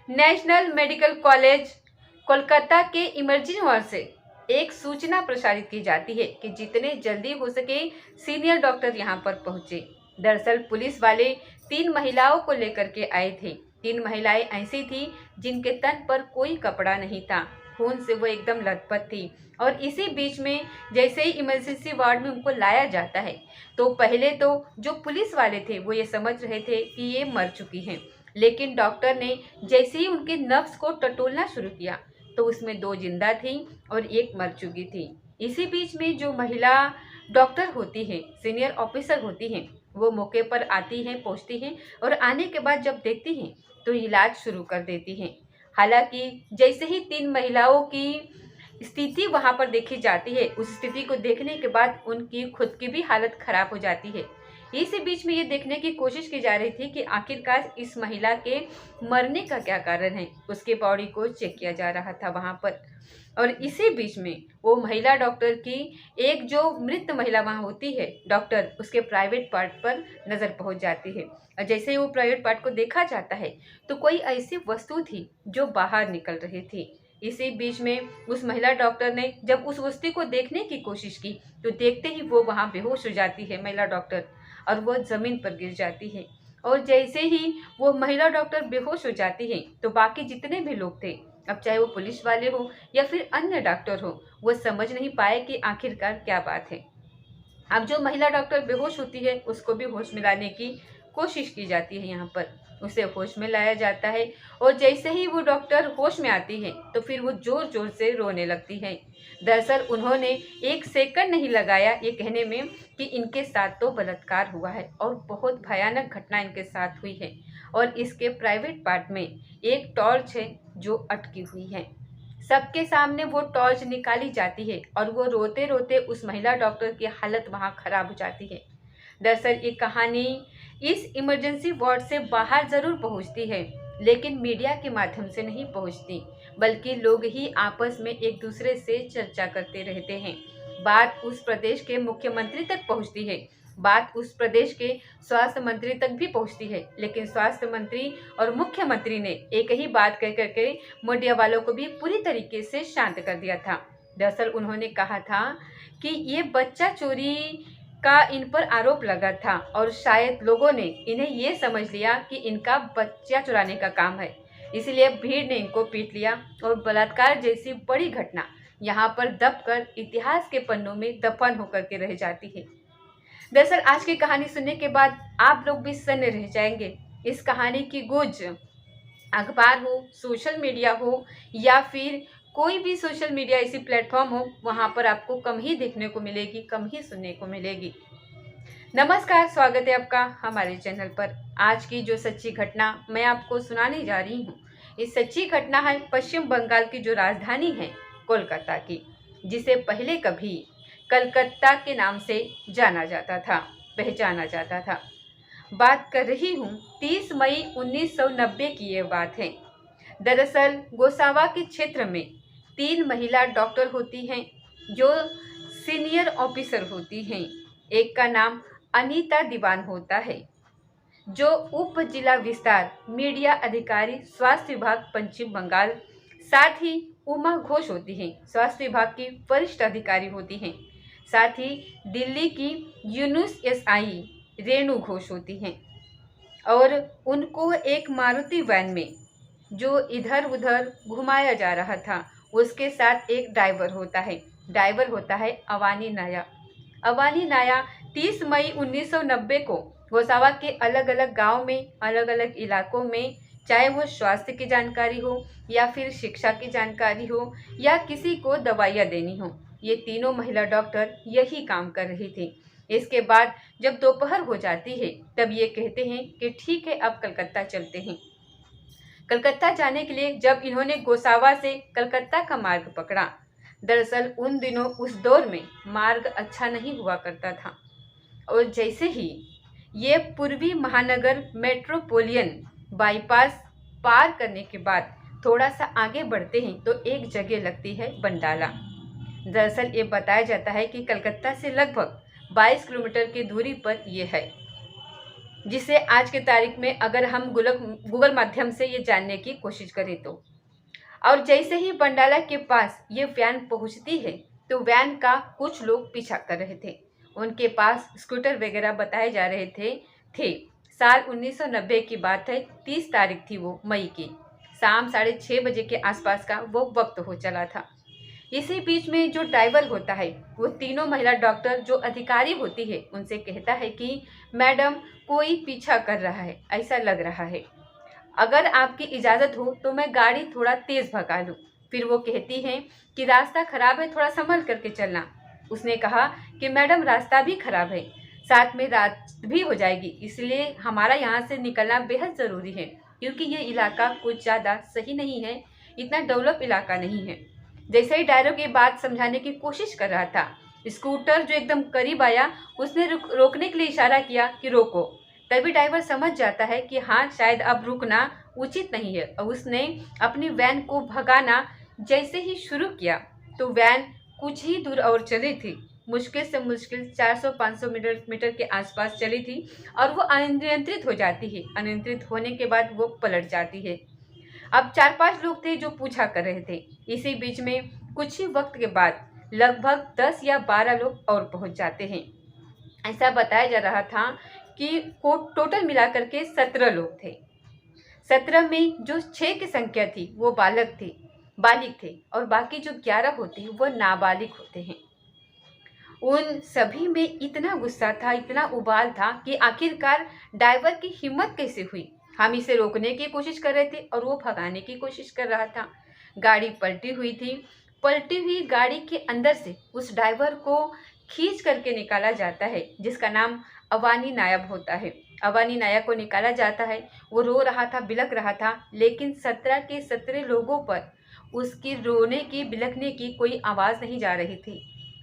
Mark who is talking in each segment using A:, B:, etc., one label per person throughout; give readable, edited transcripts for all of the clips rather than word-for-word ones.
A: National medical college Kolkata के emergency ward से एक सूचना प्रसारित की जाती है कि जितने जल्दी हो सके सीनियर डॉक्टर यहां पर पहुंचे। दरअसल पुलिस वाले 3 महिलाओं को लेकर के आए थे। 3 महिलाएं ऐसी थी जिनके तन पर कोई कपड़ा नहीं था, खून से वो एकदम लथपथ थी। और इसी बीच में जैसे ही इमरजेंसी वार्ड में उनको लाया जाता है तो पहले तो जो पुलिस वाले थे वो ये समझ रहे थे कि ये मर चुकी हैं, लेकिन डॉक्टर ने जैसे ही उनके नब्ज को टटोलना शुरू किया तो उसमें 2 जिंदा थी और एक मर चुकी थी। इसी बीच में जो महिला डॉक्टर होती है, सीनियर ऑफिसर होती हैं, वो मौके पर आती हैं, पहुंचती हैं और आने के बाद जब देखती हैं तो इलाज शुरू कर देती हैं। हालांकि जैसे ही 3 महिलाओं की स्थिति वहां पर देखी जाती है, उस स्थिति को देखने के बाद उनकी खुद की भी हालत खराब हो जाती है। इसी बीच में ये देखने की कोशिश की जा रही थी कि आखिरकार इस महिला के मरने का क्या कारण है। उसके बॉडी को चेक किया जा रहा था वहां पर। और इसी बीच में वो महिला डॉक्टर की एक जो मृत महिला वहां होती है डॉक्टर, उसके प्राइवेट पार्ट पर नजर पहुंच जाती है। और जैसे ही वो प्राइवेट पार्ट को देखा जाता है तो कोई ऐसी वस्तु थी जो बाहर निकल रही थी। इसी बीच में उस महिला डॉक्टर ने जब उस वस्तु को देखने की कोशिश की तो देखते ही वो वहां बेहोश हो जाती है महिला डॉक्टर, और वो जमीन पर गिर जाती है। और जैसे ही वो महिला डॉक्टर बेहोश हो जाती है तो बाकी जितने भी लोग थे, अब चाहे वो पुलिस वाले हो या फिर अन्य डॉक्टर हो, वो समझ नहीं पाए कि आखिरकार क्या बात है। अब जो महिला डॉक्टर बेहोश होती है उसको भी होश में लाने की कोशिश की जाती है। यहाँ पर उसे होश में लाया जाता है और जैसे ही वो डॉक्टर होश में आती है तो फिर वो जोर जोर से रोने लगती है। दरअसल उन्होंने 1 सेकंड नहीं लगाया ये कहने में कि इनके साथ तो बलात्कार हुआ है और बहुत भयानक घटना इनके साथ हुई है। और इसके प्राइवेट पार्ट में एक टॉर्च है जो अटकी हुई है। सबके सामने वो टॉर्च निकाली जाती है और वो रोते रोते उस महिला डॉक्टर की हालत वहां खराब हो जाती है। दरअसल ये कहानी इस इमरजेंसी वार्ड से बाहर जरूर पहुंचती है, लेकिन मीडिया के माध्यम से नहीं पहुंचती, बल्कि लोग ही आपस में एक दूसरे से चर्चा करते रहते हैं। बात उस प्रदेश के मुख्यमंत्री तक पहुंचती है, बात उस प्रदेश के स्वास्थ्य मंत्री तक भी पहुंचती है, लेकिन स्वास्थ्य मंत्री और मुख्यमंत्री ने एक ही बात कह करके मीडिया वालों को भी पूरी तरीके से शांत कर दिया था। दरअसल उन्होंने कहा था कि ये बच्चा चोरी का इन पर आरोप लगा था और शायद लोगों ने इन्हें ये समझ लिया कि इनका बच्चा चुराने का काम है, इसलिए भीड़ ने इनको पीट लिया और बलात्कार जैसी बड़ी घटना यहाँ पर दबकर इतिहास के पन्नों में दफन होकर के रह जाती है। दरअसल आज की कहानी सुनने के बाद आप लोग भी सन्न रह जाएंगे। इस कहानी की गूंज अखबार हो, सोशल मीडिया हो या फिर कोई भी सोशल मीडिया ऐसी प्लेटफॉर्म हो, वहां पर आपको कम ही देखने को मिलेगी, कम ही सुनने को मिलेगी। नमस्कार, स्वागत है आपका हमारे चैनल पर। आज की जो सच्ची घटना मैं आपको सुनाने जा रही हूँ, इस सच्ची घटना है पश्चिम बंगाल की जो राजधानी है कोलकाता की, जिसे पहले कभी कलकत्ता के नाम से जाना जाता था, पहचाना जाता था। बात कर रही हूँ 30 मई 1990 की ये बात है। दरअसल गोसावा के क्षेत्र में 3 महिला डॉक्टर होती हैं जो सीनियर ऑफिसर होती हैं। एक का नाम अनीता दीवान होता है जो उप जिला विस्तार मीडिया अधिकारी स्वास्थ्य विभाग पश्चिम बंगाल। साथ ही उमा घोष होती हैं, स्वास्थ्य विभाग की वरिष्ठ अधिकारी होती हैं। साथ ही दिल्ली की यूनुस एसआई रेणु घोष होती हैं और उनको एक मारुति वैन में जो इधर उधर घुमाया जा रहा था, उसके साथ एक ड्राइवर होता है। ड्राइवर होता है अवानी नाया। अवानी नाया 30 मई 1990 को गोसावा के अलग अलग गांव में, अलग अलग इलाकों में, चाहे वो स्वास्थ्य की जानकारी हो या फिर शिक्षा की जानकारी हो या किसी को दवाइयाँ देनी हो, ये तीनों महिला डॉक्टर यही काम कर रही थी। इसके बाद जब दोपहर हो जाती है तब ये कहते हैं कि ठीक है, अब कलकत्ता चलते हैं। कलकत्ता जाने के लिए जब इन्होंने गोसावा से कलकत्ता का मार्ग पकड़ा, दरअसल उन दिनों उस दौर में मार्ग अच्छा नहीं हुआ करता था और जैसे ही ये पूर्वी महानगर मेट्रोपोलियन बाईपास पार करने के बाद थोड़ा सा आगे बढ़ते हैं तो एक जगह लगती है बंडाला। दरअसल ये बताया जाता है कि कलकत्ता से लगभग 22 किलोमीटर की दूरी पर यह है। जिसे आज के तारीख में अगर हम गूगल माध्यम से ये जानने की कोशिश करें तो। और जैसे ही बंडाला के पास ये वैन पहुंचती है तो वैन का कुछ लोग पीछा कर रहे थे। उनके पास स्कूटर वगैरह बताए जा रहे थे। साल 1990 की बात है, 30 तारीख थी वो मई की, शाम 6:30 बजे के आसपास का वो वक्त हो चला था। इसी बीच में जो ड्राइवर होता है वो तीनों महिला डॉक्टर जो अधिकारी होती है उनसे कहता है कि मैडम कोई पीछा कर रहा है, ऐसा लग रहा है, अगर आपकी इजाज़त हो तो मैं गाड़ी थोड़ा तेज़ भगा लूँ। फिर वो कहती हैं कि रास्ता खराब है, थोड़ा संभल करके चलना। उसने कहा कि मैडम रास्ता भी खराब है, साथ में रात भी हो जाएगी, इसलिए हमारा यहाँ से निकलना बेहद ज़रूरी है, क्योंकि ये इलाका कुछ ज़्यादा सही नहीं है, इतना डेवलप इलाका नहीं है। जैसे ही ड्राइवर की बात समझाने की कोशिश कर रहा था, स्कूटर जो एकदम करीब आया उसने रोकने के लिए इशारा किया कि रोको। तभी ड्राइवर समझ जाता है कि हाँ, शायद अब रुकना उचित नहीं है, और उसने अपनी वैन को भगाना जैसे ही शुरू किया तो वैन कुछ ही दूर और चली थी, मुश्किल से मुश्किल 400-500 मीटर के आसपास चली थी, और वो अनियंत्रित हो जाती है। अनियंत्रित होने के बाद वो पलट जाती है। अब 4-5 लोग थे जो पूछा कर रहे थे। इसी बीच में कुछ ही वक्त के बाद लगभग 10 या 12 लोग और पहुंच जाते हैं। ऐसा बताया जा रहा था कि टोटल मिलाकर के 17 लोग थे। 17 में जो 6 की संख्या थी वो बालिग थे, और बाकी जो 11 होते हैं वो नाबालिग होते हैं। उन सभी में इतना गुस्सा था, इतना उबाल था कि आखिरकार ड्राइवर की हिम्मत कैसे हुई। हम इसे रोकने की कोशिश कर रहे थे और वो भगाने की कोशिश कर रहा था। गाड़ी पलटी हुई थी। पलटी हुई गाड़ी के अंदर से उस ड्राइवर को खींच करके निकाला जाता है, जिसका नाम अवानी नायब होता है। अवानी नायब को निकाला जाता है। वो रो रहा था, बिलख रहा था, लेकिन 17 के 17 लोगों पर उसकी रोने की, बिलखने की कोई आवाज़ नहीं जा रही थी।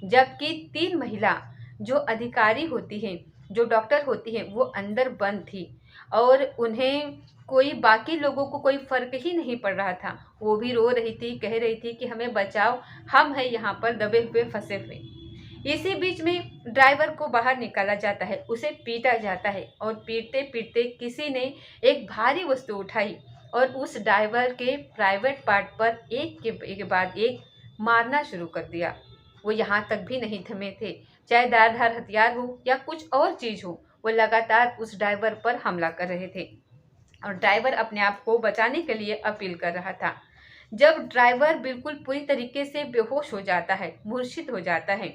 A: जबकि 3 महिला जो अधिकारी होती हैं, जो डॉक्टर होती हैं, वो अंदर बंद थी, और उन्हें कोई, बाकी लोगों को कोई फ़र्क ही नहीं पड़ रहा था। वो भी रो रही थी, कह रही थी कि हमें बचाओ, हम हैं यहाँ पर दबे हुए, फंसे हुए। इसी बीच में ड्राइवर को बाहर निकाला जाता है, उसे पीटा जाता है, और पीटते पीटते किसी ने एक भारी वस्तु उठाई और उस ड्राइवर के प्राइवेट पार्ट पर एक के बाद एक मारना शुरू कर दिया। वो यहाँ तक भी नहीं थमे थे, चाहे धारदार हथियार हो या कुछ और चीज़ हो, वो लगातार उस ड्राइवर पर हमला कर रहे थे, और ड्राइवर अपने आप को बचाने के लिए अपील कर रहा था। जब ड्राइवर बिल्कुल पूरी तरीके से बेहोश हो जाता है, मूर्छित हो जाता है,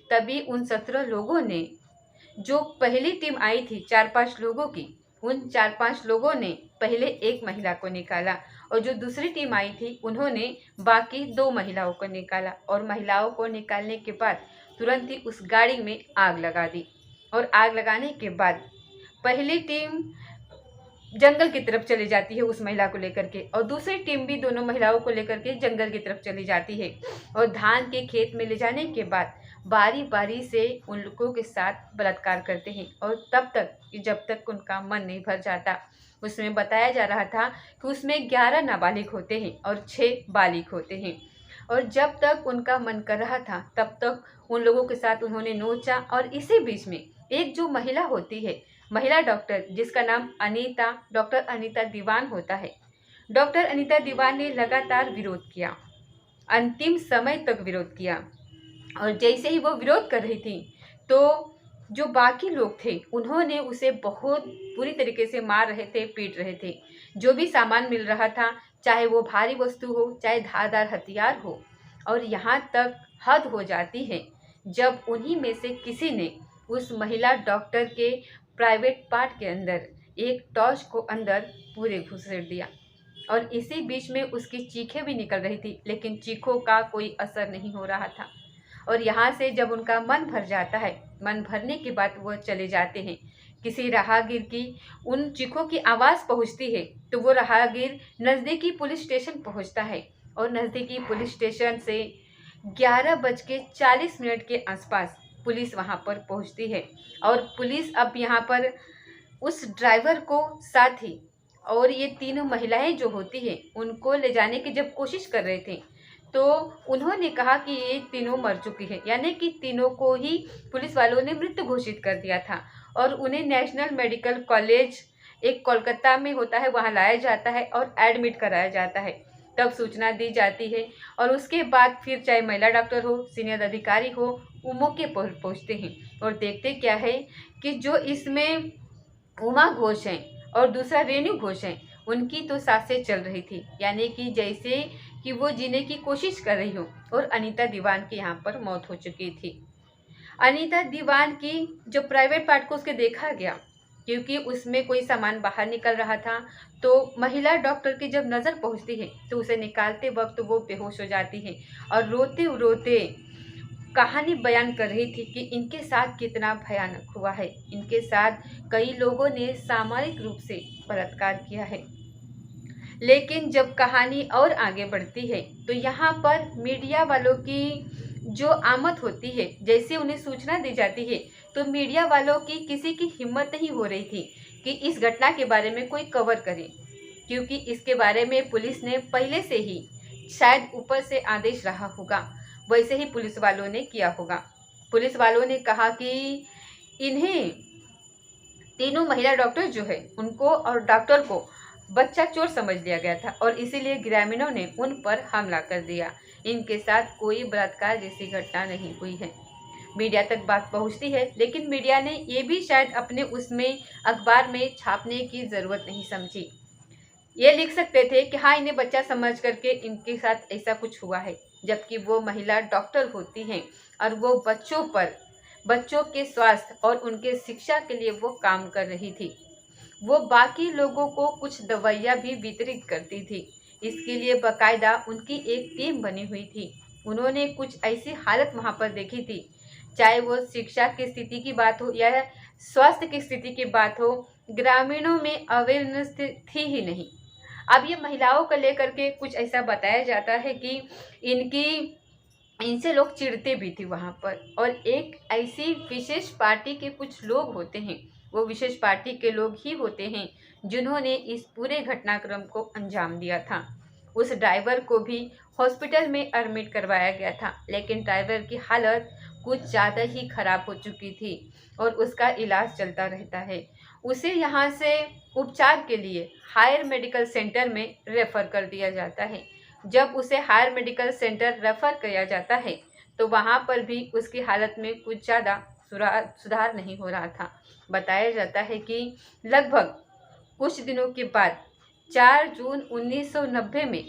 A: तभी उन 17 लोगों ने, जो पहली टीम आई थी 4-5 लोगों की, उन 4-5 लोगों ने पहले एक महिला को निकाला, और जो दूसरी टीम आई थी उन्होंने बाकी 2 महिलाओं को निकाला, और महिलाओं को निकालने के बाद तुरंत ही उस गाड़ी में आग लगा दी। और आग लगाने के बाद पहली टीम जंगल की तरफ चली जाती है उस महिला को लेकर के, और दूसरी टीम भी दोनों महिलाओं को लेकर के जंगल की तरफ चली जाती है, और धान के खेत में ले जाने के बाद बारी बारी से उन लोगों के साथ बलात्कार करते हैं, और तब तक जब तक उनका मन नहीं भर जाता। उसमें बताया जा रहा था कि उसमें 11 नाबालिग होते हैं और 6 बालिग होते हैं, और जब तक उनका मन कर रहा था तब तक उन लोगों के साथ उन्होंने नोचा। और इसी बीच में एक जो महिला होती है, महिला डॉक्टर, जिसका नाम डॉक्टर अनीता दीवान होता है, डॉक्टर अनीता दीवान ने लगातार विरोध किया, अंतिम समय तक विरोध किया। और जैसे ही वो विरोध कर रही थी तो जो बाकी लोग थे उन्होंने उसे बहुत बुरी तरीके से मार रहे थे, पीट रहे थे। जो भी सामान मिल रहा था, चाहे वो भारी वस्तु हो, चाहे धारदार हथियार हो, और यहाँ तक हद हो जाती है जब उन्हीं में से किसी ने उस महिला डॉक्टर के प्राइवेट पार्ट के अंदर एक टॉर्च को अंदर पूरे घुसेड़ दिया, और इसी बीच में उसकी चीखें भी निकल रही थी, लेकिन चीखों का कोई असर नहीं हो रहा था। और यहाँ से जब उनका मन भर जाता है, मन भरने के बाद वो चले जाते हैं। किसी राहगीर की उन चीखों की आवाज़ पहुँचती है तो वो राहगीर नज़दीकी पुलिस स्टेशन पहुँचता है, और नज़दीकी पुलिस स्टेशन से 11:40 के आसपास पुलिस वहाँ पर पहुँचती है। और पुलिस अब यहाँ पर उस ड्राइवर को, साथी और ये तीनों महिलाएं जो होती हैं उनको ले जाने की जब कोशिश कर रहे थे तो उन्होंने कहा कि ये तीनों मर चुकी हैं, यानी कि तीनों को ही पुलिस वालों ने मृत घोषित कर दिया था। और उन्हें नेशनल मेडिकल कॉलेज एक कोलकाता में होता है वहाँ लाया जाता है और एडमिट कराया जाता है। तब सूचना दी जाती है और उसके बाद फिर चाहे महिला डॉक्टर हो, सीनियर अधिकारी हो, वो मौके पर पहुँचते हैं और देखते क्या है कि जो इसमें उमा घोष हैं और दूसरा रेणु घोष हैं, उनकी तो सांसें चल रही थी, यानी कि जैसे कि वो जीने की कोशिश कर रही हो। और अनीता दीवान की यहाँ पर मौत हो चुकी थी। अनीता दीवान की जो प्राइवेट पार्ट को उसके देखा गया, क्योंकि उसमें कोई सामान बाहर निकल रहा था, तो महिला डॉक्टर की जब नज़र पहुँचती है तो उसे निकालते वक्त वो बेहोश हो जाती है और रोते रोते कहानी बयान कर रही थी कि इनके साथ कितना भयानक हुआ है। इनके साथ कई लोगों ने सामूहिक रूप से बलात्कार किया है। लेकिन जब कहानी और आगे बढ़ती है तो यहाँ पर मीडिया वालों की जो आमद होती है, जैसे उन्हें सूचना दी जाती है तो मीडिया वालों की किसी की हिम्मत नहीं हो रही थी कि इस घटना के बारे में कोई कवर करे, क्योंकि इसके बारे में पुलिस ने पहले से ही शायद ऊपर से आदेश रहा होगा, वैसे ही पुलिस वालों ने किया होगा। पुलिस वालों ने कहा कि इन्हें तीनों महिला डॉक्टर जो है उनको और डॉक्टर को बच्चा चोर समझ लिया गया था और इसीलिए ग्रामीणों ने उन पर हमला कर दिया। इनके साथ कोई बलात्कार जैसी घटना नहीं हुई है। मीडिया तक बात पहुंचती है, लेकिन मीडिया ने ये भी शायद अपने उसमें अखबार में छापने की ज़रूरत नहीं समझी। ये लिख सकते थे कि हाँ, इन्हें बच्चा समझ करके इनके साथ ऐसा कुछ हुआ है, जबकि वो महिला डॉक्टर होती हैं और वो बच्चों के स्वास्थ्य और उनके शिक्षा के लिए वो काम कर रही थी। वो बाकी लोगों को कुछ दवाइयाँ भी वितरित करती थी। इसके लिए बाकायदा उनकी एक टीम बनी हुई थी। उन्होंने कुछ ऐसी हालत वहाँ पर देखी थी, चाहे वो शिक्षा की स्थिति की बात हो या स्वास्थ्य की स्थिति की बात हो, ग्रामीणों में अवेयरनेस थी ही नहीं। अब ये महिलाओं को लेकर के कुछ ऐसा बताया जाता है कि इनसे लोग चिढ़ते भी थे वहाँ पर। और एक ऐसी विशेष पार्टी के कुछ लोग होते हैं, वो विशेष पार्टी के लोग ही होते हैं जिन्होंने इस पूरे घटनाक्रम को अंजाम दिया था। उस ड्राइवर को भी हॉस्पिटल में एडमिट करवाया गया था, लेकिन ड्राइवर की हालत कुछ ज़्यादा ही खराब हो चुकी थी और उसका इलाज चलता रहता है। उसे यहाँ से उपचार के लिए हायर मेडिकल सेंटर में रेफ़र कर दिया जाता है। जब उसे हायर मेडिकल सेंटर रेफ़र किया जाता है तो वहाँ पर भी उसकी हालत में कुछ ज़्यादा सुधार नहीं हो रहा था। बताया जाता है कि लगभग कुछ दिनों के बाद 4 जून 1990 में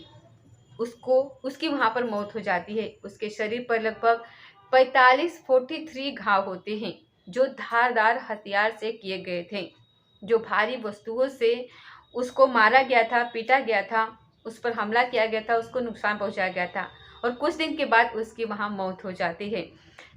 A: उसकी वहाँ पर मौत हो जाती है। उसके शरीर पर लगभग 43 घाव होते हैं जो धारदार हथियार से किए गए थे। जो भारी वस्तुओं से उसको मारा गया था, पीटा गया था, उस पर हमला किया गया था, उसको नुकसान पहुंचाया गया था और कुछ दिन के बाद उसकी वहाँ मौत हो जाती है।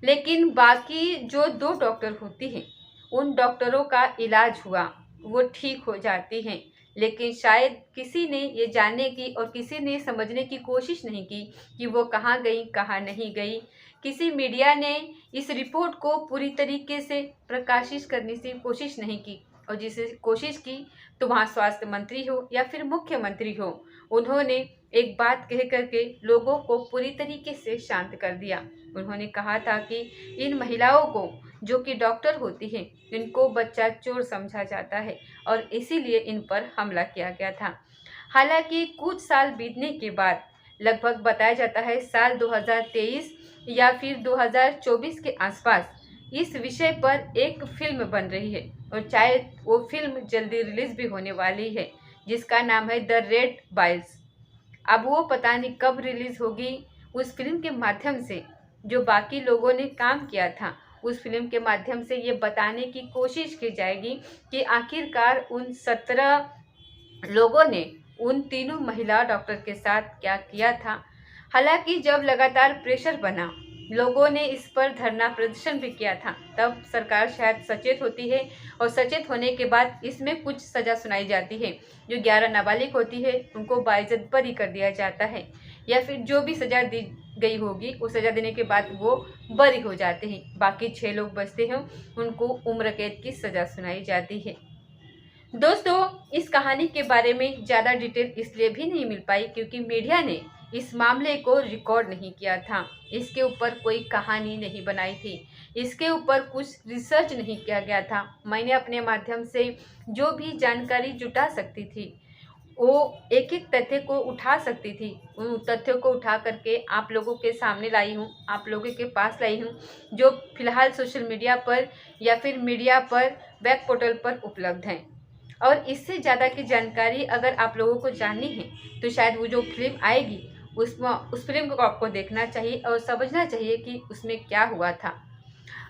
A: लेकिन बाकी जो 2 डॉक्टर होती हैं, उन डॉक्टरों का इलाज हुआ, वो ठीक हो जाती हैं। लेकिन शायद किसी ने ये जानने की और किसी ने समझने की कोशिश नहीं की कि वो कहाँ गई, कहाँ नहीं गई। किसी मीडिया ने इस रिपोर्ट को पूरी तरीके से प्रकाशित करने की कोशिश नहीं की, और जिसे कोशिश की तो वहाँ स्वास्थ्य मंत्री हो या फिर मुख्यमंत्री हो, उन्होंने एक बात कह करके लोगों को पूरी तरीके से शांत कर दिया। उन्होंने कहा था कि इन महिलाओं को जो कि डॉक्टर होती हैं, इनको बच्चा चोर समझा जाता है और इसीलिए इन पर हमला किया गया था। हालांकि कुछ साल बीतने के बाद, लगभग बताया जाता है साल 2023 या फिर 2024 के आसपास, इस विषय पर एक फिल्म बन रही है और शायद वो फिल्म जल्दी रिलीज भी होने वाली है, जिसका नाम है द रेड बाइल्स। अब वो पता नहीं कब रिलीज होगी। उस फिल्म के माध्यम से जो बाकी लोगों ने काम किया था, उस फिल्म के माध्यम से ये बताने की कोशिश की जाएगी कि आखिरकार उन 17 लोगों ने उन तीनों महिला डॉक्टर के साथ क्या किया था। हालांकि जब लगातार प्रेशर बना, लोगों ने इस पर धरना प्रदर्शन भी किया था, तब सरकार शायद सचेत होती है और सचेत होने के बाद इसमें कुछ सज़ा सुनाई जाती है। जो 11 नाबालिग होती है उनको बाइज्जत बरी कर दिया जाता है, या फिर जो भी सज़ा दी गई होगी उस सज़ा देने के बाद वो बरी हो जाते हैं। बाकी 6 लोग बचते हैं, उनको उम्र कैद की सज़ा सुनाई जाती है। दोस्तों, इस कहानी के बारे में ज़्यादा डिटेल इसलिए भी नहीं मिल पाई क्योंकि मीडिया ने इस मामले को रिकॉर्ड नहीं किया था, इसके ऊपर कोई कहानी नहीं बनाई थी। इसके ऊपर कुछ रिसर्च नहीं किया गया था। मैंने अपने माध्यम से जो भी जानकारी जुटा सकती थी, वो एक एक तथ्य को उठा सकती थी, उन तथ्यों को उठा करके आप लोगों के सामने लाई हूँ, आप लोगों के पास लाई हूँ, जो फिलहाल सोशल मीडिया पर या फिर मीडिया पर, वेब पोर्टल पर उपलब्ध हैं। और इससे ज़्यादा की जानकारी अगर आप लोगों को जाननी है तो शायद वो जो फिल्म आएगी उस फिल्म को आपको देखना चाहिए और समझना चाहिए कि उसमें क्या हुआ था।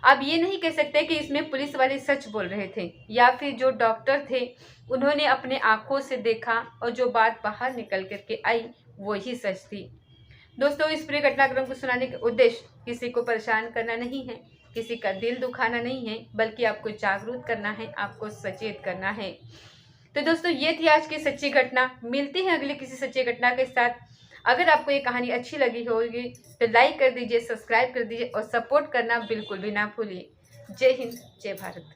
A: आप ये नहीं कह सकते कि इसमें पुलिस वाले सच बोल रहे थे या फिर जो डॉक्टर थे उन्होंने अपने आंखों से देखा और जो बात बाहर निकल करके आई वही सच थी। दोस्तों, इस पूरे घटनाक्रम को सुनाने का उद्देश्य किसी को परेशान करना नहीं है, किसी का दिल दुखाना नहीं है, बल्कि आपको जागरूक करना है, आपको सचेत करना है। तो दोस्तों, ये थी आज की सच्ची घटना। मिलती है अगली किसी सच्ची घटना के साथ। अगर आपको ये कहानी अच्छी लगी होगी तो लाइक कर दीजिए, सब्सक्राइब कर दीजिए और सपोर्ट करना बिल्कुल भी ना भूलिए। जय हिंद, जय भारत।